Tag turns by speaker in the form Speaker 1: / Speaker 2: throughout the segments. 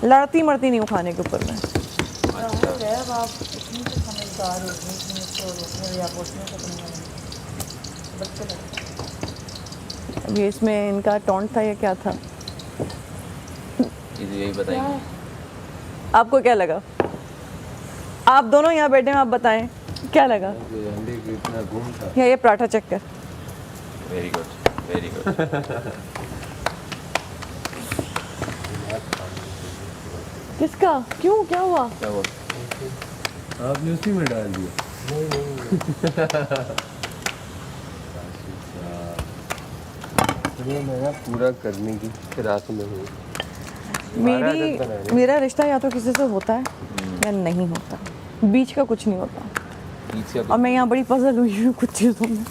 Speaker 1: लड़ती मरती नहीं हूँ खाने के ऊपर में।
Speaker 2: आप इतनी तो समझदार हो गई तो रोकने या पोछने का तो नहीं बच्चे लगते।
Speaker 1: अब ये इसमें इनका टॉन्ट था या क्या था?
Speaker 3: यही बताएंगे।
Speaker 1: आपको क्या लगा? आप दोनों यहाँ बैठे हैं, आप बताएं क्या लगा?
Speaker 4: इतना गुम था।
Speaker 1: या ये पराठा चेक कर।
Speaker 3: Very good, very good.
Speaker 1: किसका? क्यों, क्या हुआ?
Speaker 3: क्या हुआ?
Speaker 4: आपने उसी में डाल दिया। नहीं मैं पूरा करने की फिराक में हूँ।
Speaker 1: मेरा रिश्ता या तो किसी से होता है या नहीं होता, बीच का कुछ नहीं होता।
Speaker 3: पीछे
Speaker 1: और मैं यहाँ बड़ी पजल हुई हूँ कुछ चीज़ों में।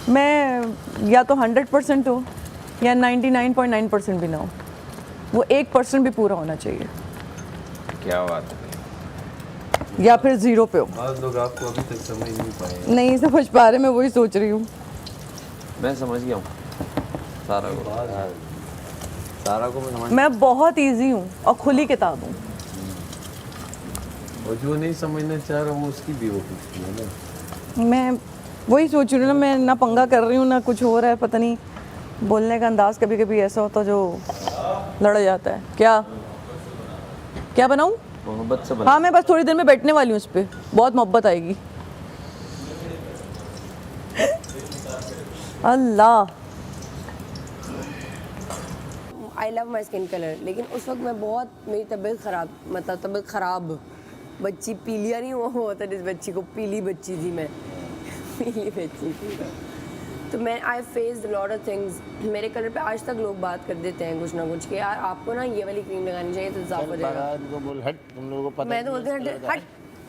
Speaker 1: मैं या तो 100% हो या 99.9% भी ना हो, वो 1% भी पूरा होना चाहिए,
Speaker 3: क्या बात है।
Speaker 1: या फिर 0 पे हो।
Speaker 4: आज लोग आपको अभी तक समझ नहीं पाए।
Speaker 1: नहीं समझ पा रहे, मैं वही सोच रही हूँ।
Speaker 3: मैं समझ गया हूँ सारा को मैं समझ।
Speaker 1: मैं बहुत इजी हूँ और खुली किताब हूँ।
Speaker 4: और जो नहीं समझना चाह रहा वो उसकी बेवकूफ़ी है ना।
Speaker 1: मैं वही सोच रही हूँ ना, मैं ना पंगा कर रही हूँ ना कुछ हो रहा है, पता नहीं बोलने का अंदाज कभी कभी ऐसा होता जो लड़ जाता है। क्या बनाऊँ?
Speaker 3: मोहब्बत से बना।
Speaker 1: हाँ मैं बस थोड़ी देर में बैठने वाली हूँ इस पे, बहुत मोहब्बत आएगी। Allah.
Speaker 5: I love my skin colour, लेकिन उस वक्त मैं बहुत, मेरी तबीयत ख़राब बच्ची पीलिया नहीं हुआ होता जिस बच्ची को पीली बच्ची थी मैं पीली बच्ची थी। तो मैं I faced lot of things. मेरे कलर पे आज तक लोग बात कर देते हैं कुछ ना कुछ कि यार आपको ना ये वाली क्रीम लगानी चाहिए तो साफ हो जाएगा। मैं तो बोलती हूँ हट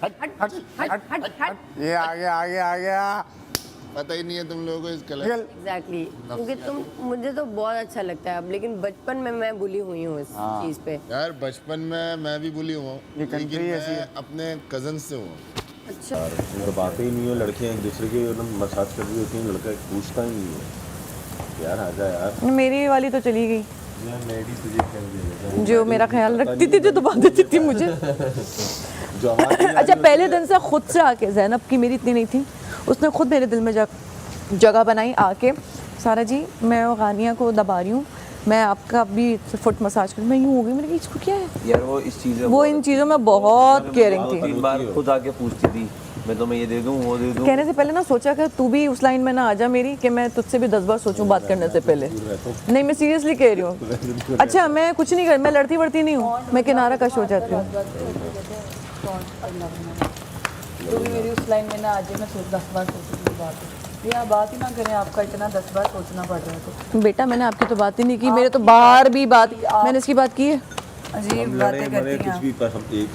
Speaker 5: हट हट हट हट हट।
Speaker 6: ये आ गया पता ही नहीं है तुम लोगों को इस कलर।
Speaker 5: एग्जैक्टली, क्योंकि मुझे तो बहुत अच्छा लगता है अब, लेकिन बचपन में मैं बुली हुई हूँ इस चीज़ पे।
Speaker 6: यार बचपन में मैं भी बुली हुआ हूँ, लेकिन मैं अपने कजन से हूँ।
Speaker 5: अच्छा,
Speaker 7: और बातें ही नहीं हो, लड़कियां एक दूसरे के एकदम मसाज कर रही होती हैं, लड़का पूछता ही नहीं है यार आजा यार।
Speaker 1: मेरी वाली तो चली गई
Speaker 4: मैं भी तुझे कर देगा
Speaker 1: जो मेरा ख्याल रखती थी, जो दबा देती थी मुझे।
Speaker 7: जो हमारे
Speaker 1: अच्छा पहले दिन से खुद से आके, जैनब की मेरी इतनी नहीं थी, उसने खुद मेरे दिल में जगह बनाई आके, सारा जी मैं गानिया को दबा रही हूँ, मैं आपका भी फुट मसाज कर। मैं यूँ हो गई, मैंने कहा इसको क्या है
Speaker 3: यार वो इस चीज़
Speaker 1: वो इन चीज़ों में बहुत केयरिंग थी।
Speaker 3: 3 बार खुद आके पूछती थी मैं तुम्हें ये दे दूँ वो दे दूँ।
Speaker 1: कहने से पहले ना सोचा कि तू भी उस लाइन में ना आ जा मेरी, कि मैं तुझसे भी 10 बार सोचूं बात करने से पहले। नहीं मैं सीरियसली कह रही हूँ। अच्छा मैं कुछ नहीं कर, मैं लड़ती वड़ती नहीं हूँ, मैं किनारा कश हो जाती हूँ।
Speaker 2: तो भी मेरी उस लाइन में ना आ जाए, मैं 10 बार सोचूंगी बात है। ये आप बात ही ना करें, आपका इतना 10 बार सोचना पड़ रहा है तो।
Speaker 1: बेटा मैंने आपकी तो बात ही नहीं की, मेरे तो बाहर भी बात, मैंने इसकी बात की है?
Speaker 2: अजीब बातें करती
Speaker 7: कुछ
Speaker 2: हैं
Speaker 7: भी पर हम एक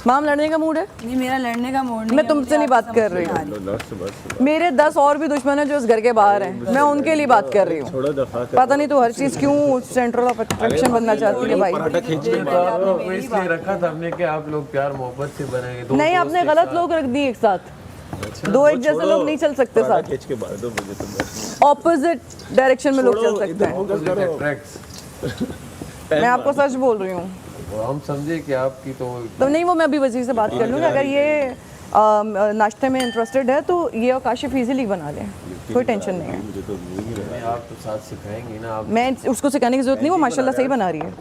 Speaker 1: माम लड़ने का मूड है?
Speaker 2: नहीं, मेरा लड़ने का मूड नहीं
Speaker 1: मैं
Speaker 2: है,
Speaker 1: तुमसे
Speaker 2: मुझे
Speaker 1: नहीं बात
Speaker 2: आपकी
Speaker 1: कर
Speaker 2: समझ
Speaker 1: रही
Speaker 2: नहीं आ
Speaker 1: हूँ।
Speaker 7: बस
Speaker 1: मेरे 10 और भी दुश्मन हैं जो इस घर के बाहर हैं, मैं उनके लिए बात कर रही हूँ।
Speaker 7: थोड़ा दफा
Speaker 1: पता नहीं तू हर चीज़ क्यों सेंट्रल ऑफ अट्रैक्शन बनना चाहती है भाई।
Speaker 7: पराठा खींचने
Speaker 4: तो आपको इसलिए रखा था हमने कि आप लोग प्यार मोहब्बत से बनाएंगे।
Speaker 1: नहीं आपने गलत लोग रख दिए एक साथ, दो एक जैसे लोग नहीं चल सकते साथ,
Speaker 7: खींच के बाहर दो मुझे तुम
Speaker 1: ऑपोजिट डायरेक्शन में लोग चल सकते हैं। मैं आपको सच बोल रही हूँ।
Speaker 4: हम समझे कि आपकी
Speaker 1: तो नहीं वो मैं अभी वजीर से बात कर लूँगी, अगर ये नाश्ते में इंटरेस्टेड है तो ये और काशिफ इजीली बना लें, कोई टेंशन नहीं है।
Speaker 7: मुझे तो नहीं रहा।
Speaker 4: आप तो साथ सिखाएंगे ना आप।
Speaker 1: मैं उसको सिखाने की जरूरत नहीं, वो माशाल्लाह सही बना रही है।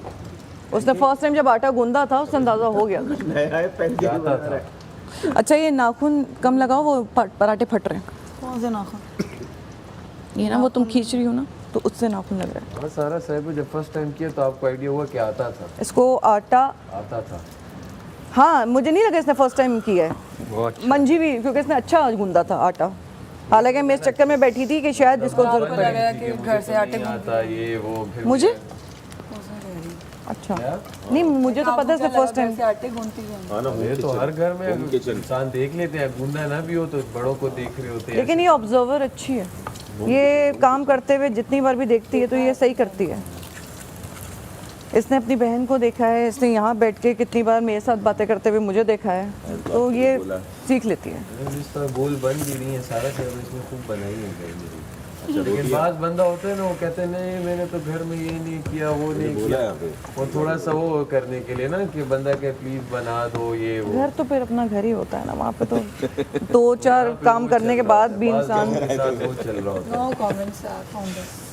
Speaker 1: उसने फर्स्ट टाइम जब आटा गूंदा था उससे अंदाज़ा हो गया।
Speaker 4: जाता था।
Speaker 1: अच्छा ये नाखून कम लगाओ, वो पराठे फट रहे हैं।
Speaker 2: कौन से नाखून?
Speaker 1: ये ना वो तुम खींच रही हो ना तो उससे नाखून लग रहा है।
Speaker 4: हाँ सारा साहब जब फर्स्ट टाइम किया तो आपको आइडिया हुआ कि आता था?
Speaker 1: इसको आटा
Speaker 4: आता था।
Speaker 1: हाँ मुझे नहीं लगा इसने फर्स्ट टाइम किया है, मंजी भी, क्योंकि इसने अच्छा गूंदा था आटा। हालांकि मैं इस चक्कर में बैठी थी कि शायद इसको जरूरत
Speaker 2: लगा गया कि घर से आटे
Speaker 4: आता ये वो फिर
Speaker 1: मुझे अच्छा नहीं, मुझे तो पता है फर्स्ट टाइम।
Speaker 2: से आटे गूंथती है।
Speaker 7: हाँ ना
Speaker 4: ये तो हर घर में इंसान देख लेते हैं, गूंदा ना भी हो तो बड़ों को देख रहे होते हैं।
Speaker 1: लेकिन ये ऑब्जर्वर अच्छी है, ये काम करते हुए जितनी बार भी देखती है तो ये सही करती है। इसने अपनी बहन को देखा है, इसने यहाँ बैठ के कितनी बार मेरे साथ बातें करते हुए मुझे देखा है, तो ये सीख लेती है।
Speaker 4: जिस तरह गोल बन भी रही है सारा सब इसमें खूब बनाई है मेरी। लेकिन बात बंदा होता है ना, वो कहते हैं नहीं मैंने तो घर में ये नहीं किया वो नहीं
Speaker 7: बोला
Speaker 4: किया,
Speaker 7: यहाँ पे
Speaker 4: वो थोड़ा सा वो करने के लिए ना कि बंदा के प्लीज बना दो ये वो।
Speaker 1: घर तो फिर अपना घर ही होता है ना, वहाँ पे तो 2-4 काम करने के बाद भी इंसान
Speaker 4: के साथ वो चल रहा होता
Speaker 2: नो कमेंट्स ऑन दिस।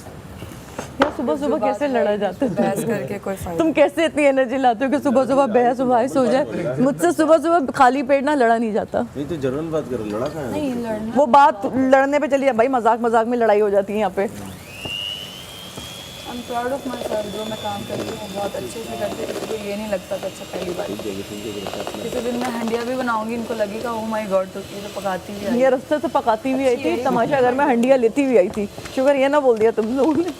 Speaker 1: यार सुबह सुबह कैसे लड़ा जाता है?
Speaker 2: बहस करके कोई फायदा
Speaker 1: तुम कैसे इतनी एनर्जी लाते हो कि सुबह सुबह बहस उबाइस हो जाए? मुझसे सुबह सुबह खाली पेट ना लड़ा नहीं जाता।
Speaker 7: नहीं तो जनरल बात करो, लड़ा कहाँ है?
Speaker 2: नहीं लड़ना।
Speaker 1: वो बात लड़ने पे चली जाए भाई, मजाक मजाक में लड़ाई हो जाती है यहाँ पे।
Speaker 2: I am proud of my self, जो मैं काम करती हूँ बहुत अच्छे से करती हूँ। किसी को ये नहीं लगता कि अच्छा पहली बार किसी दिन मैं हंडिया भी बनाऊंगी, इनको लगेगा ओ माय गॉड तो ये तो पकाती भी है।
Speaker 1: ये रास्ते से पकाती हुई आई थी, तमाशा घर में हंडिया लेती हुई आई थी। शुक्र ये ना बोल दिया तुम लोगों ने।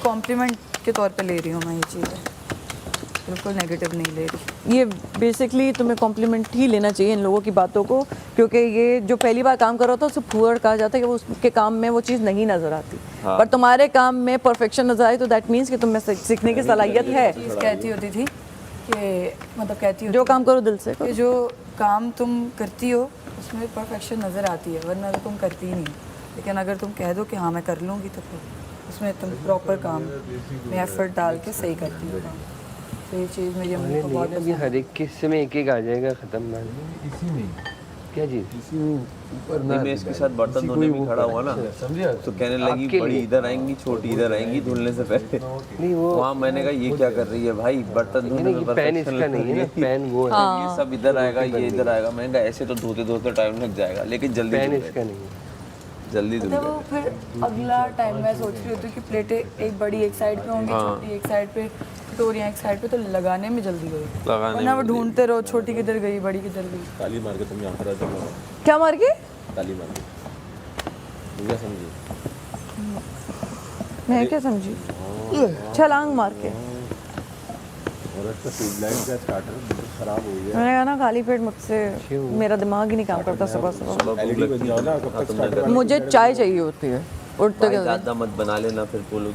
Speaker 2: कॉम्प्लीमेंट के तौर पे ले रही हूँ मैं ये चीज़ें, बिल्कुल नेगेटिव नहीं ले रही।
Speaker 1: ये बेसिकली तुम्हें कॉम्प्लीमेंट ही लेना चाहिए इन लोगों की बातों को, क्योंकि ये जो पहली बार काम कर रहा था उसे फूहड़ कहा जाता है कि वो उसके काम में वो चीज़ नहीं नज़र आती। पर तुम्हारे काम में परफेक्शन नजर आई तो दैट मीन्स कि तुम्हें सीखने की सलाहियत है।
Speaker 2: चीज़ कहती होती थी कि मतलब कहती होती
Speaker 1: जो काम करो दिल से
Speaker 2: कि जो काम तुम करती हो उसमें परफेक्शन नज़र आती है, वरना तो तुम करती ही नहीं। लेकिन अगर तुम कह दो कि हाँ मैं कर लूँगी तो फिर उसमें तुम प्रॉपर काम में एफर्ट डाल के सही करती हो काम। तो ये चीज़ मेरी अम्मी को बहुत
Speaker 8: अभी हर एक के हिस्से में एक एक आ जाएगा खत्म ना।
Speaker 4: इसी में
Speaker 8: क्या चीज़?
Speaker 4: इसी में ऊपर
Speaker 3: नहीं, मैं इसके साथ बर्तन धोने भी खड़ा हुआ ना,
Speaker 4: समझे
Speaker 3: तो कहने लगी
Speaker 8: आपके
Speaker 3: बड़ी
Speaker 8: लिए।
Speaker 3: इधर आएंगी छोटी इधर आएंगी धुलने से पहले।
Speaker 8: नहीं वो
Speaker 3: वहाँ मैंने कहा ये क्या कर रही है भाई, बर्तन धोने
Speaker 8: नहीं,
Speaker 3: में
Speaker 8: ये पेन इसका नहीं है ना, पेन वो है।
Speaker 3: ये सब इधर आएगा ये इधर आएगा। मैंने कहा ऐसे तो धोते धोते टाइम लग जाएगा, लेकिन जल्दी
Speaker 8: पेन
Speaker 3: धुल
Speaker 8: इसका
Speaker 3: गए,
Speaker 8: नहीं है।
Speaker 3: जल्दी धुल
Speaker 2: तो
Speaker 3: गए।
Speaker 2: वो फिर अगला टाइम मैं सोच रही होती हूँ कि प्लेटें एक बड़ी एक साइड पे होंगी, छोटी एक साइड पे, कटोरियाँ एक साइड पे, तो लगाने में जल्दी गई। वरना वो ढूंढते रहो छोटी किधर गई बड़ी किधर गई।
Speaker 7: ताली मार के तुम यहाँ पर आ जाओ,
Speaker 1: क्या मार के?
Speaker 7: ताली मार के मुझे समझी।
Speaker 1: मैं क्या समझी? छलांग मार के।
Speaker 7: और इसका ट्यूबलाइट का स्टार्टर बिल्कुल खराब हो गया।
Speaker 1: मैंने कहा ना खाली पेट मुझसे मेरा दिमाग ही नहीं काम करता सुबह सुबह।
Speaker 7: एलईडी बन जाओ ना, कब तक स्टार्टर
Speaker 1: मुझे चाय चाहिए होती है उठते
Speaker 3: भाई
Speaker 1: के।
Speaker 3: ज़्यादा मत बना लेना फिर बोलो।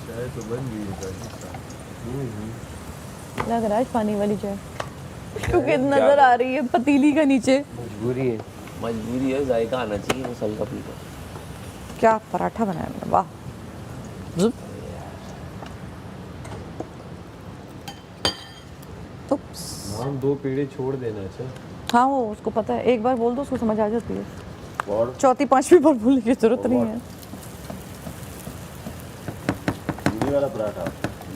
Speaker 4: चाय तो बन गई है
Speaker 1: लग रहा है पानी वाली चाय, क्योंकि नजर आ रही है पतीली का नीचे।
Speaker 8: मजबूरी है।
Speaker 3: मजबूरी है, जायका आना चाहिए बस हल्का फुल्का।
Speaker 1: क्या पराठा बनाया मैंने, वाह। ज़ुप। उप्स।
Speaker 4: हम 2 पेड़े छोड़ देना। अच्छा
Speaker 1: हाँ वो उसको पता है, एक बार बोल दो उसको समझ आ जाती है।
Speaker 7: और
Speaker 1: चौथी पांचवी बार बोलने की जरूरत नहीं है।
Speaker 7: चीनी वाला पराठा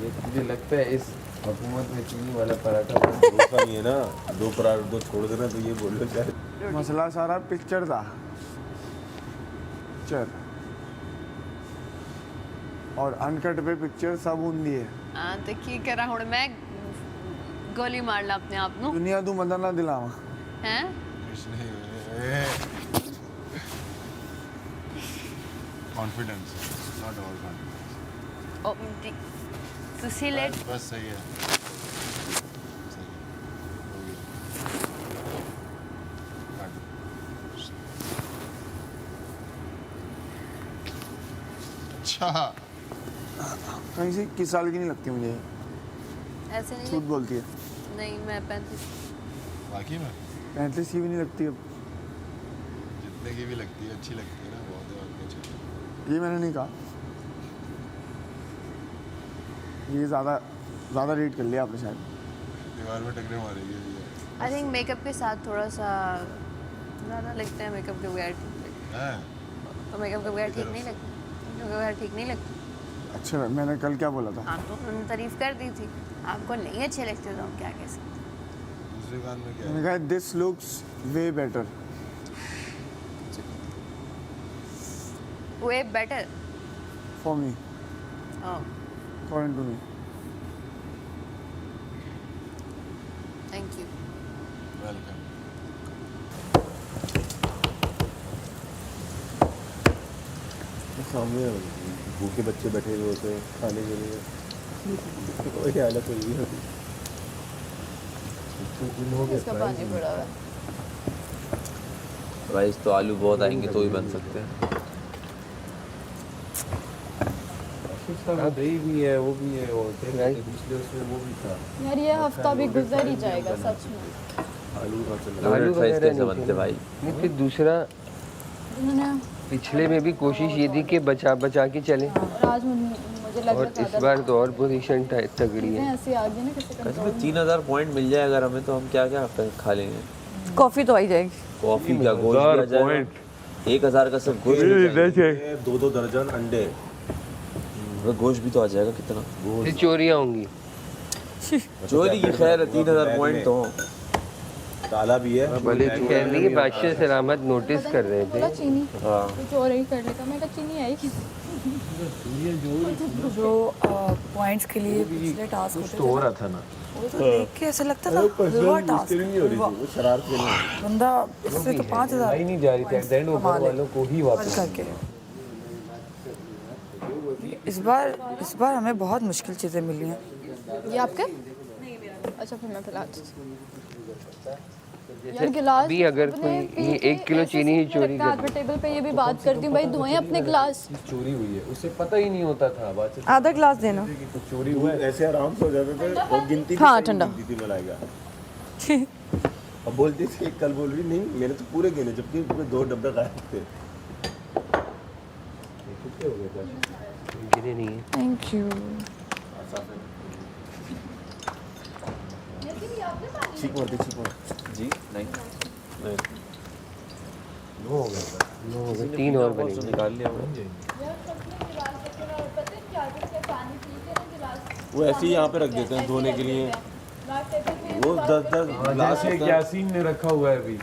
Speaker 4: ये मुझे लगता है इस हुकूमत में चीनी वाला पराठा
Speaker 7: दोस्त नहीं है ना, 2 पराठे 2 छोड़ देना तो ये बोलो शायद।
Speaker 9: मसला सारा पिक्चर था, पिक्चर और अनकट पे पिक्चर सब ਹੁੰਦੀ ਹੈ।
Speaker 10: हाँ तो की करा हुण मैं गोली मार ला अपने आप नु
Speaker 9: दुनिया तू मदद ना दिलावा।
Speaker 10: हैं
Speaker 6: कॉन्फिडेंस नॉट ऑल कॉन्फिडेंस।
Speaker 10: ओ तुसी लेट
Speaker 6: बस सही है, सही हो गया। अच्छा
Speaker 9: कहीं से 21 साल की नहीं लगती मुझे,
Speaker 10: ऐसे नहीं
Speaker 9: झूठ बोलती है।
Speaker 10: नहीं मैं 35
Speaker 6: बाकी में
Speaker 9: 35 की भी नहीं लगती अब।
Speaker 6: जितने की भी लगती है अच्छी लगती है ना, बहुत है और कुछ।
Speaker 9: ये मैंने नहीं कहा, ये ज़्यादा रेट कर लिया आपने शायद।
Speaker 6: दीवार में टकरे मारेगी ये।
Speaker 10: आई थिंक मेकअप के साथ थोड़ा सा ज़्यादा लगता है मेकअप के बगैर
Speaker 6: हैं
Speaker 10: तो मेकअप के बगैर ठीक नहीं लगता, मेकअप के बगैर ठीक नहीं लगता।
Speaker 9: अच्छा मैंने कल क्या बोला था?
Speaker 10: हाँ तो उन्होंने तारीफ कर दी थी, आपको नहीं अच्छे लगते तो हम क्या कह सकते।
Speaker 6: दूसरे कान में क्या है?
Speaker 9: मैंने कहा this looks way better.
Speaker 10: Way better
Speaker 9: for me,
Speaker 10: oh
Speaker 9: according to me.
Speaker 10: Thank you.
Speaker 6: Welcome.
Speaker 7: सामने भूखे बच्चे बैठे हुए होते हैं खाने के लिए, वही हालत हुई है।
Speaker 1: इसका पानी पड़ा हुआ है।
Speaker 3: राइस तो आलू बहुत आएंगे तो ही बन सकते हैं।
Speaker 4: हाँ दही भी है वो भी है, और पिछले उसमें वो भी था।
Speaker 1: यार ये हफ्ता भी गुजर ही जाएगा सच में।
Speaker 7: आलू कहाँ से
Speaker 8: आलू
Speaker 3: फ्राइज
Speaker 8: वगैरह
Speaker 3: कैसे
Speaker 8: नहीं
Speaker 3: बनते
Speaker 8: थे।
Speaker 3: भाई?
Speaker 8: नहीं, फिर दूसरा पिछले में भी कोशिश ये थी कि बचा बचा के चले,
Speaker 10: आज मुझे लग
Speaker 8: और इस बार तो और पोजीशन तगड़ी है।
Speaker 10: ऐसे आ गई ना किसी का
Speaker 3: कैसे 3000 पॉइंट मिल जाए अगर हमें, तो हम क्या क्या खा लेंगे?
Speaker 1: कॉफ़ी तो आई जाएगी।
Speaker 3: कॉफी क्या, गोश्त भी आ जाएगा। 1000 का सब गोश्त भी आ जाएगा।
Speaker 7: 2-2 दर्जन अंडे,
Speaker 3: गोश्त भी तो आ जाएगा। कितना
Speaker 8: फिर चोरियाँ होंगी।
Speaker 3: चोरी की खैर है, 3000 पॉइंट तो
Speaker 7: ताला भी है।
Speaker 8: बोले कह रही है बादशाह सलामत नोटिस कर रहे थे।
Speaker 10: चीनी
Speaker 3: हाँ।
Speaker 10: कुछ और ही करने का, मैं कहा चीनी आई
Speaker 2: जो पॉइंट्स के लिए पिछले टास्क होते
Speaker 4: तो हो रहा था ना,
Speaker 2: थे वो तो देख के ऐसा लगता था हलवा टास्क,
Speaker 7: नहीं हो रही थी, वो शरारत के लिए।
Speaker 2: बंदा इससे तो 5000
Speaker 4: ही नहीं जा रही थी। एट द एंड ऊपर वालों को ही वापस
Speaker 2: करके। इस बार हमें बहुत मुश्किल चीज़ें मिली हैं।
Speaker 10: ये आपके? अच्छा फिर मैं पिला यार गिलास
Speaker 8: अभी अगर कोई ये 1 किलो चीनी ही चोरी कर
Speaker 10: मैं टेबल पे ये भी बात करती हूँ भाई, धोएं अपने गिलास।
Speaker 4: चोरी हुई है, उसे पता ही नहीं होता था। बात से
Speaker 1: आधा ग्लास देना।
Speaker 4: चोरी हुआ है।
Speaker 7: ऐसे आराम से हो जाते थे और गिनती भी
Speaker 1: हाँ,
Speaker 7: सही
Speaker 1: ठंडा।
Speaker 7: गिनती थी मलाइका। अब बोलती थी, कल बोल रही नहीं मैंने तो पूरे गिने, जबकि पूरे 2 डब्बे गायब थे।
Speaker 8: गिरे नहीं है।
Speaker 1: Thank you.
Speaker 7: चीक मारती
Speaker 3: जी नहीं,
Speaker 8: नो हो गया 3 और बनेंगे।
Speaker 3: निकाल लिया हमने।
Speaker 7: वो ऐसे ही यहाँ पे रख देते हैं धोने के लिए। वो 10-10 ग्लास
Speaker 4: जैसे यासीन ने रखा हुआ है अभी।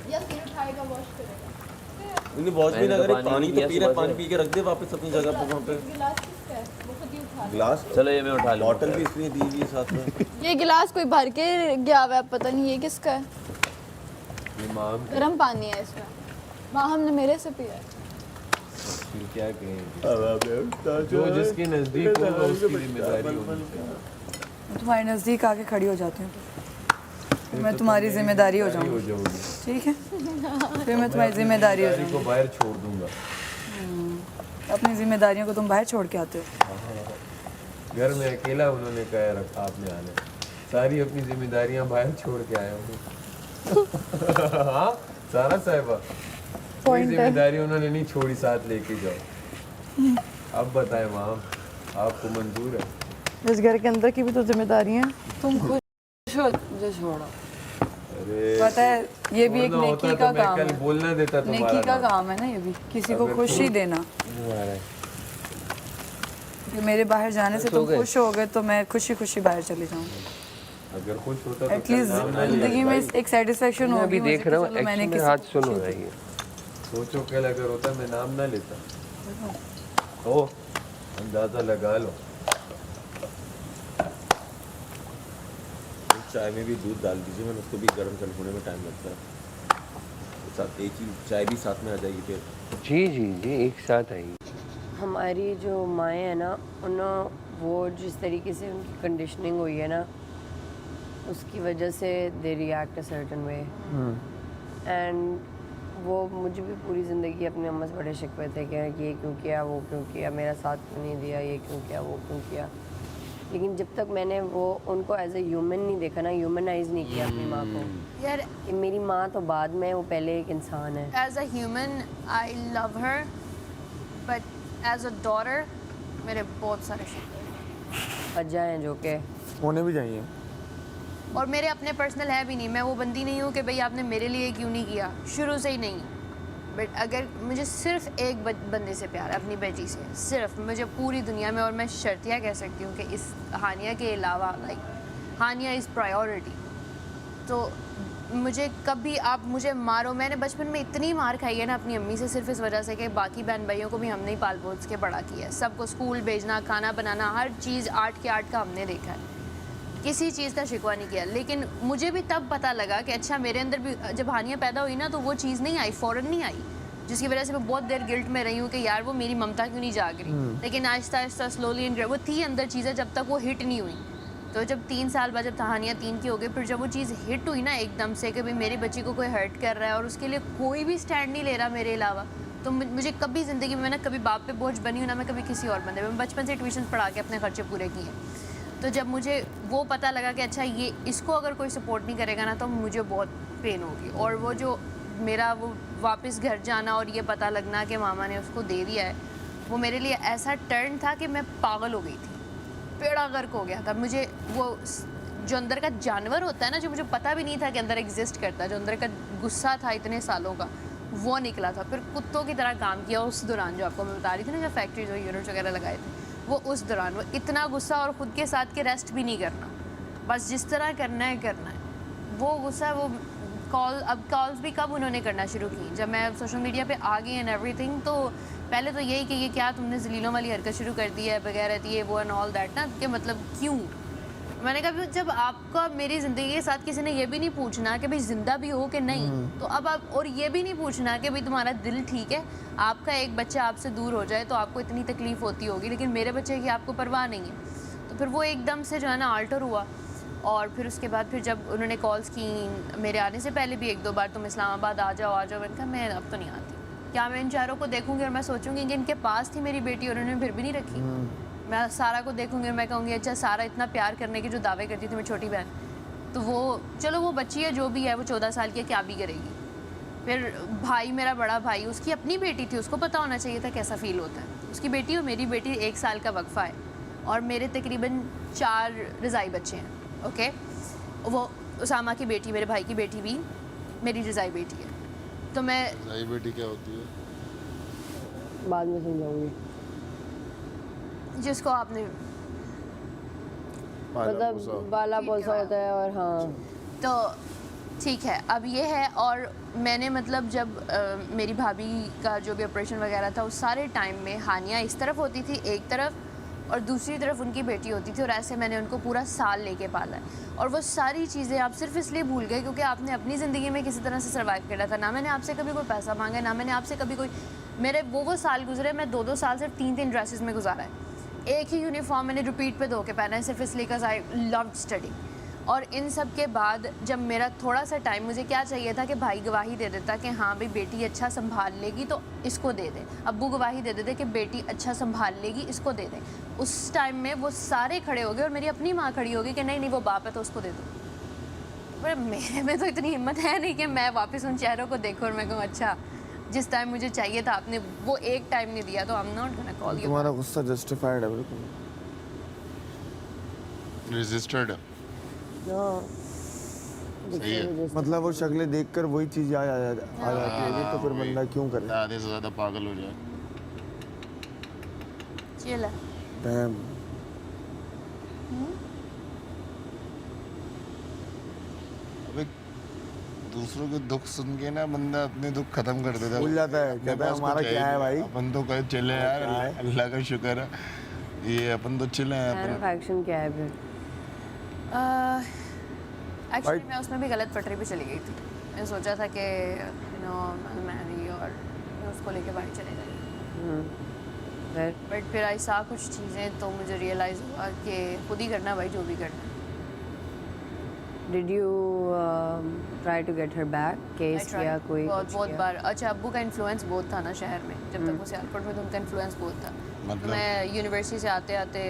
Speaker 7: नहीं, वॉश भी ना
Speaker 3: मैंने तो
Speaker 7: करे,
Speaker 3: पानी
Speaker 7: पानी
Speaker 3: नहीं
Speaker 7: तो
Speaker 3: पिया
Speaker 7: पी रहा,
Speaker 3: सुबह
Speaker 7: पानी
Speaker 3: से।
Speaker 7: पी के रख दे वापस अपनी जगह पे। वहाँ पे ग्लास,
Speaker 3: चलो ये मैं उठा लूँ।
Speaker 7: बॉटल भी इसलिए दी हुई है साथ में।
Speaker 10: ये गिलास कोई भर के गया हुआ है, पता नहीं ये किसका है।
Speaker 4: इमाम
Speaker 10: गर्म पानी है इसमें, माँ हमने मेरे से पिया है।
Speaker 4: फिर क्या कहेंगे, जो जिसके नजदीक होगा उसकी जिम्मेदारी होगी।
Speaker 2: तुम्हारे नज़दीक आके खड़ी हो जाती हूँ, फिर मैं तुम्हारी जिम्मेदारी हो
Speaker 4: हो
Speaker 2: जाऊँगी।
Speaker 4: जाओगी,
Speaker 2: ठीक है, फिर मैं तुम्हारी जिम्मेदारी हो
Speaker 4: जिम्मेदारी को बाहर छोड़ दूंगा।
Speaker 2: जाऊँगी। अपनी जिम्मेदारियों को तुम बाहर छोड़ के आते हो।
Speaker 4: घर में अकेला उन्होंने कहा रखा आपने आने, सारी अपनी जिम्मेदारियां बाहर छोड़ के आया हूँ। हाँ सारा साहिबा, कोई जिम्मेदारी उन्होंने नहीं छोड़ी, साथ लेके जाओ। अब बताएं माम, आपको मंजूर है?
Speaker 1: इस घर के अंदर की भी तो जिम्मेदारी है।
Speaker 2: तुम खुश हो, मुझे छोड़ो।
Speaker 4: अरे
Speaker 2: पता है ये भी एक
Speaker 4: छोड़ना होता
Speaker 2: नेकी
Speaker 4: तो
Speaker 2: का
Speaker 4: मैं
Speaker 2: काम
Speaker 4: कल
Speaker 2: है।
Speaker 4: बोलना देता
Speaker 2: नेकी
Speaker 4: तुम्हारा
Speaker 2: का
Speaker 4: नाम।
Speaker 2: काम है ना ये भी, किसी को
Speaker 4: अगर
Speaker 2: खुशी देना। कि मेरे बाहर जाने से तुम खुश हो गए तो मैं खुशी खुशी बाहर चली जाऊंगी।
Speaker 4: अगर खुश होता तो
Speaker 2: एटलीस्ट जिंदगी में एक सेटिस्फेक्शन
Speaker 8: मैं
Speaker 2: होगी
Speaker 8: अभी देख
Speaker 2: मुझे
Speaker 8: रहा
Speaker 2: कि
Speaker 8: हूँ
Speaker 2: चलो मैंने
Speaker 8: एक्शन में
Speaker 2: किसी
Speaker 8: हाथ
Speaker 2: को
Speaker 8: सुन हो
Speaker 2: खुशी
Speaker 8: रहा
Speaker 2: दी।
Speaker 8: है।
Speaker 4: सोचो कल अगर होता मैं नाम ना लेता। ओ अंदाजा लगा लो।
Speaker 7: चाय में भी दूध डाल दीजिए, मैंने उसको भी गर्म कर होने में टाइम लगता है। साथ एक ही चाय भी साथ में आ जाएगी फिर।
Speaker 8: जी जी जी एक साथ आएगी।
Speaker 5: हमारी जो माएँ हैं ना, उन्होंने वो जिस तरीके से उनकी कंडीशनिंग हुई है ना, उसकी वजह से they react a certain way. And वो मुझे भी पूरी ज़िंदगी अपनी अम्मा से बड़े शिकवे थे कि ये क्यों किया, वो क्यों किया, मेरा साथ क्यों नहीं दिया, ये क्यों किया, वो क्यों किया। लेकिन जब तक मैंने वो उनको एज ए ह्यूमन नहीं देखा ना, ह्यूमनाइज नहीं किया अपनी माँ को,
Speaker 10: यार
Speaker 5: कि मेरी माँ तो बाद में, वो पहले एक इंसान है।
Speaker 10: As a human I love her, but as a daughter मेरे बहुत सारे शिकवे
Speaker 5: वजह हैं जो कि
Speaker 9: होने भी चाहिए।
Speaker 10: और मेरे अपने पर्सनल है भी नहीं। मैं वो बंदी नहीं हूँ कि भाई आपने मेरे लिए क्यों नहीं किया, शुरू से ही नहीं। बट अगर मुझे सिर्फ एक बंदे से प्यार है, अपनी बेटी से, सिर्फ मुझे पूरी दुनिया में, और मैं शर्तिया कह सकती हूँ कि इस हानिया के अलावा, लाइक हानिया इज़ प्रायोरिटी। तो मुझे कभी आप मुझे मारो, मैंने बचपन में इतनी मार खाई है ना अपनी अम्मी से, सिर्फ इस वजह से कि बाकी बहन भाइयों को भी हमने ही पाल पोस के बड़ा किया है। सबको स्कूल भेजना, खाना बनाना, हर चीज़ 8 के 8 का हमने देखा है, किसी चीज़ का शिकवा नहीं किया। लेकिन मुझे भी तब पता लगा कि अच्छा मेरे अंदर भी जब हानिया पैदा हुई ना, तो वो चीज़ नहीं आई, फ़ौरन नहीं आई, जिसकी वजह से मैं बहुत देर गिल्ट में रही हूँ कि यार वो मेरी ममता क्यों नहीं जाग रही। लेकिन आहिस्ता आहिस्ता स्लोली एंड वो थी अंदर चीज़ें, जब तक वो हिट नहीं हुई। तो जब 3 साल बाद, जब हानिया 3 की हो गई, फिर जब वो चीज़ हिट हुई ना एकदम से कि भाई मेरी बच्ची को कोई हर्ट कर रहा है और उसके लिए कोई भी स्टैंड नहीं ले रहा मेरे अलावा, तो मुझे कभी ज़िंदगी में, मैं ना कभी बाप पे बोझ बनी हूँ ना मैं कभी किसी और बंदे पे। मैं बचपन से ट्यूशन पढ़ा के अपने खर्चे पूरे किए। तो जब मुझे वो पता लगा कि अच्छा ये इसको अगर कोई सपोर्ट नहीं करेगा ना, तो मुझे बहुत पेन होगी। और वो जो मेरा वो वापस घर जाना और ये पता लगना कि मामा ने उसको दे दिया है, वो मेरे लिए ऐसा टर्न था कि मैं पागल हो गई थी, पेड़ा गर्क हो गया था। मुझे वो जो अंदर का जानवर होता है ना, जो मुझे पता भी नहीं था कि अंदर एग्जिस्ट करता है, जो अंदर का गुस्सा था इतने सालों का, वो निकला था। फिर कुत्तों की तरह काम किया उस दौरान, जो आपको मैं बता रही थी ना, जो फैक्ट्री जो यूनिट्स वगैरह लगाए थे, वो उस दौरान वो इतना गुस्सा और ख़ुद के साथ के रेस्ट भी नहीं करना, बस जिस तरह करना है करना है। वो गुस्सा, वो अब कॉल्स भी कब उन्होंने करना शुरू की, जब मैं सोशल मीडिया पे आ गई एंड एवरीथिंग। तो पहले तो यही कि ये क्या तुमने जलीलों वाली हरकत शुरू कर दी है वगैरह, ये वो एंड ऑल दैट ना, कि मतलब क्यों। मैंने कहा जब आपका मेरी ज़िंदगी के साथ किसी ने ये भी नहीं पूछना कि भाई ज़िंदा भी हो कि नहीं, तो अब आप और ये भी नहीं पूछना कि भाई तुम्हारा दिल ठीक है, आपका एक बच्चा आपसे दूर हो जाए तो आपको इतनी तकलीफ़ होती होगी, लेकिन मेरे बच्चे की आपको परवाह नहीं है। तो फिर वो एकदम से जो है ना आल्टर हुआ। और फिर उसके बाद फिर जब उन्होंने कॉल्स की मेरे आने से पहले भी 1-2 बार, तुम इस्लामाबाद आ जाओ। मैंने कहा मैं अब तो नहीं आती, क्या मैं इन चारों को देखूंगी और मैं सोचूंगी कि इनके पास थी मेरी बेटी और उन्होंने फिर भी नहीं रखी। मैं सारा को देखूंगी और मैं कहूँगी अच्छा सारा इतना प्यार करने की जो दावे करती थी मेरी छोटी बहन, तो वो चलो वो बच्ची है जो भी है, वो 14 साल की है, क्या भी करेगी। फिर भाई, मेरा बड़ा भाई, उसकी अपनी बेटी थी, उसको पता होना चाहिए था कैसा फ़ील होता है। उसकी बेटी और मेरी बेटी 1 साल का वक्फ़ा है, और मेरे तकरीबन 4 रज़ाई बच्चे हैं। ओके, वो उसामा की बेटी, मेरे भाई की बेटी भी मेरी रज़ाई बेटी है। तो मैं
Speaker 6: रज़ाई बेटी क्या होती है?
Speaker 5: बाद में समझाऊंगी।
Speaker 10: जिसको आपने
Speaker 5: मतलब बाला पोसा होता है, और हाँ
Speaker 10: तो ठीक है। अब ये है, और मैंने मतलब जब मेरी भाभी का जो भी ऑपरेशन वगैरह था, उस सारे टाइम में हानिया इस तरफ होती थी एक तरफ, और दूसरी तरफ उनकी बेटी होती थी, और ऐसे मैंने उनको पूरा साल लेके पाला है। और वो सारी चीज़ें आप सिर्फ इसलिए भूल गए क्योंकि आपने अपनी ज़िंदगी में किसी तरह से सर्वाइव करा था। ना मैंने आपसे कभी कोई पैसा मांगा, ना मैंने आपसे कभी कोई, मेरे वो साल गुजरे, मैं 2-2 साल सिर्फ 3-3 ड्रेसेस में गुजारा है। एक ही यूनिफॉर्म मैंने रिपीट पे धो के पहना है, सिर्फ इसलिए बिकॉज आई लव्ड स्टडी। और इन सब के बाद जब मेरा थोड़ा सा टाइम, मुझे क्या चाहिए था कि भाई गवाही दे देता कि हाँ भाई बेटी अच्छा संभाल लेगी तो इसको दे दे, अब्बू गवाही दे देते कि बेटी अच्छा संभाल लेगी इसको दे दे। उस टाइम में वो सारे खड़े हो गए और मेरी अपनी माँ खड़ी हो गई कि नहीं वो बाप है तो उसको दे दो। पर मेरे में तो इतनी हिम्मत है नहीं कि मैं वापस उन चेहरों को देखूँ और मैं कहूँ अच्छा जिस टाइम मुझे चाहिए था आपने वो एक टाइम नहीं दिया, तो I am not gonna call you.
Speaker 9: तुम्हारा गुस्सा जस्टिफाइड है बिल्कुल,
Speaker 6: रजिस्टर्ड है, सही है।
Speaker 9: मतलब वो शक्लें देखकर वही चीज आ जाती है, तो फिर बंदा क्यों करे।
Speaker 6: आधे से ज़्यादा पागल हो जाए।
Speaker 10: चिल है।
Speaker 9: डैम,
Speaker 6: अबे दूसरों के दुख सुन के ना बंदा अपने दुख खत्म कर देता है,
Speaker 9: भूल जाता है, कहता है हमारा क्या है भाई,
Speaker 6: अपन तो कहे चले यार, अल्लाह का शुक्र है, ये अपन तो चिल हैं अपन।
Speaker 5: एक्शन क्या है फिर?
Speaker 10: एक्चुअली मैं उसमें भी गलत पटरी पे चली गई थी। मैंने सोचा था कि मैरी और उसको लेके बाहर चले जाएंगे, बट फिर ऐसा कुछ चीज़ें तो मुझे रियलाइज़ हुआ कि खुद ही करना भाई जो भी करना।
Speaker 5: Did you try to get her back? Case किया कोई?
Speaker 10: बहुत बार। अच्छा, अब्बू का इन्फ्लुएंस बहुत था ना शहर में, जब तक वो सियालकोट में, तो उनका इन्फ्लुएंस बहुत था।
Speaker 6: मतलब?
Speaker 10: तो मैं यूनिवर्सिटी से आते आते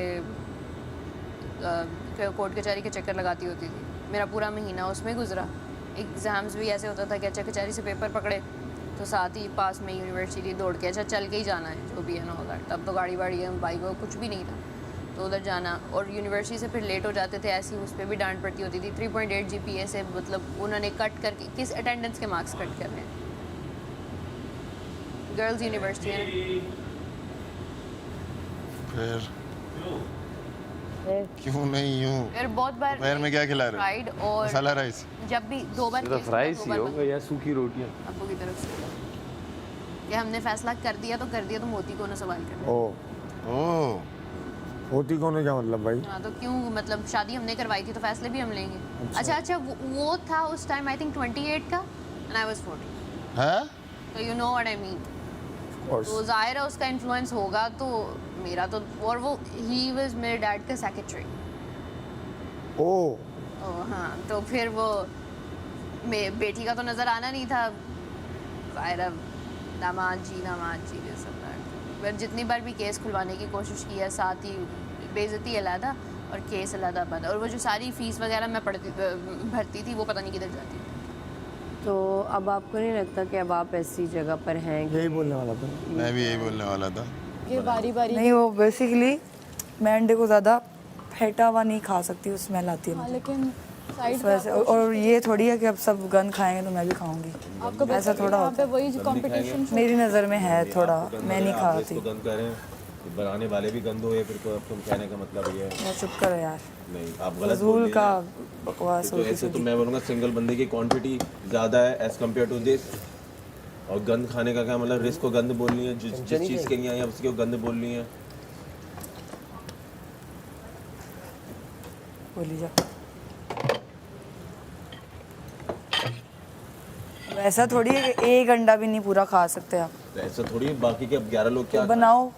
Speaker 10: कोर्ट कचहरी के चक्कर लगाती होती थी। मेरा पूरा महीना उसमें गुजरा। एग्ज़ाम्स भी ऐसे होता था कि अच्छा कचहरी से पेपर पकड़े तो साथ ही पास में यूनिवर्सिटी दौड़ के अच्छा चल के ही जाना है जो भी है ना होगा। तब तो गाड़ी वाड़ी है, बाइक वो कुछ भी नहीं था, तो उधर जाना। और यूनिवर्सिटी से फिर लेट हो जाते थे, ऐसी उस पर भी डांट पड़ती होती थी। 3.8 GPA से मतलब उन्होंने कट करके किस अटेंडेंस के मार्क्स कट कर रहे हैं। गर्ल्स यूनिवर्सिटी है।
Speaker 6: फिर क्यों नहीं यूं?
Speaker 10: फिर बहुत बार
Speaker 6: दोपहर में क्या खिला रहे हो?
Speaker 10: फ्राइड और
Speaker 6: मसाला राइस।
Speaker 10: जब भी 2 बार
Speaker 8: तो फ्राइज ही होगा या सूखी रोटियां
Speaker 10: अब्बू की तरफ से कि हमने फैसला कर दिया तो कर दिया, तो मोती को ना सवाल करना।
Speaker 6: ओ
Speaker 9: होती कौन है क्या मतलब भाई?
Speaker 10: हाँ तो क्यों, मतलब शादी हमने करवाई थी तो फैसले भी हम लेंगे। अच्छा वो था उस टाइम आई थिंक 28 का एंड आई वाज 40।
Speaker 6: हैं?
Speaker 10: तो you know what I mean. तो जाहिर है उसका इन्फ्लुएंस होगा, तो मेरा तो, और वो ही वाज मेरे डैड का सेक्रेटरी।
Speaker 9: ओह
Speaker 10: हाँ, तो फिर वो बेटी का तो नज़र आना नहीं था, जाहिर है दामाद जी ये सब। मैं जितनी बार भी केस खुलवाने की कोशिश की है, साथ ही बेइज्जती अलहदा और केस अलहदा बंद, और वो जो सारी फीस वगैरह मैं भरती थी वो पता नहीं किधर जाती।
Speaker 5: तो अब आपको नहीं लगता कि अब आप ऐसी जगह पर हैं कि
Speaker 9: यही बोलने वाला था
Speaker 6: मैं भी यही बोलने वाला था
Speaker 1: ये बारी बारी
Speaker 2: नहीं, वो बेसिकली मैं अंडे को ज़्यादा फेंटा हुआ नहीं खा सकती, वो स्मेल आती है मुझे।
Speaker 1: लेकिन साइड
Speaker 2: इस वजह से और ये थोड़ी है कि अब सब गंद खाएंगे तो मैं भी खाऊंगी,
Speaker 1: आपको
Speaker 2: ऐसा थोड़ा होता
Speaker 1: पे वही कंपटीशन
Speaker 2: है। मेरी नज़र में है थोड़ा, मैं नहीं
Speaker 7: आप इसको
Speaker 2: खाती।
Speaker 7: गंद करें तो बनाने वाले भी गंद हो या फिर तो अब तुम कहने का मतलब ये है
Speaker 2: मैं चुप करो यार,
Speaker 7: नहीं आप गलत बोल
Speaker 2: फजूल
Speaker 7: रही
Speaker 2: का
Speaker 7: हैं।
Speaker 2: बकवास
Speaker 7: तो
Speaker 2: होती
Speaker 7: ऐसे तो मैं बोलूँगा सिंगल बंदे की क्वांटिटी ज़्यादा है एज कम्पेयर टू दिस, और गंद खाने का क्या मतलब, रिस्क को गंद बोलनी है, जिस चीज़ के लिए आई है उसकी को गंद बोलनी है।
Speaker 2: बोली जा। ऐसा थोड़ी है कि एक अंडा भी नहीं पूरा खा सकते आप,
Speaker 7: तो ऐसा थोड़ी है, बाकी के अब 11 लोग क्या
Speaker 2: तो बनाओ।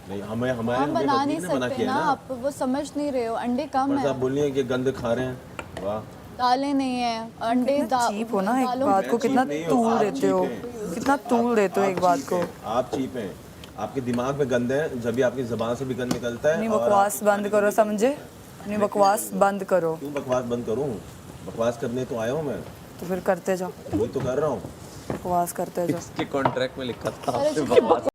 Speaker 7: नहीं हमें हमारे
Speaker 1: हम बना नहीं
Speaker 7: ने मना
Speaker 1: सकते
Speaker 7: किया
Speaker 1: ना,
Speaker 7: ना।
Speaker 1: आप वो समझ नहीं रहे हो, अंडे कम
Speaker 7: बस
Speaker 1: है,
Speaker 7: आप बोल रही हैं कि गंद खा रहे हैं, वाह
Speaker 1: दालें नहीं है, अंडे
Speaker 2: चीप हो ना, एक
Speaker 1: दालों
Speaker 2: बात को कितना
Speaker 7: चीप नहीं हो,
Speaker 2: तूल
Speaker 7: आप
Speaker 2: देते हो,
Speaker 7: चीप हैं।
Speaker 2: कितना तूल देते हो एक बात को।
Speaker 7: आप चीप हैं, आपके दिमाग में गंद है, जब भी आपकी ज़बान से भी गंद निकलता है।
Speaker 2: अपनी
Speaker 7: और
Speaker 2: बकवास बंद करो, समझे? अपनी बकवास बंद करो।
Speaker 7: क्यों बकवास बंद करूं? बकवास करने तो आया हूं मैं,
Speaker 2: तो फिर करते जाओ,
Speaker 7: वही तो कर रहा हूं।
Speaker 2: बकवास करते जाओ।
Speaker 3: इसके कॉन्ट्रैक्ट में लिखा था आपसे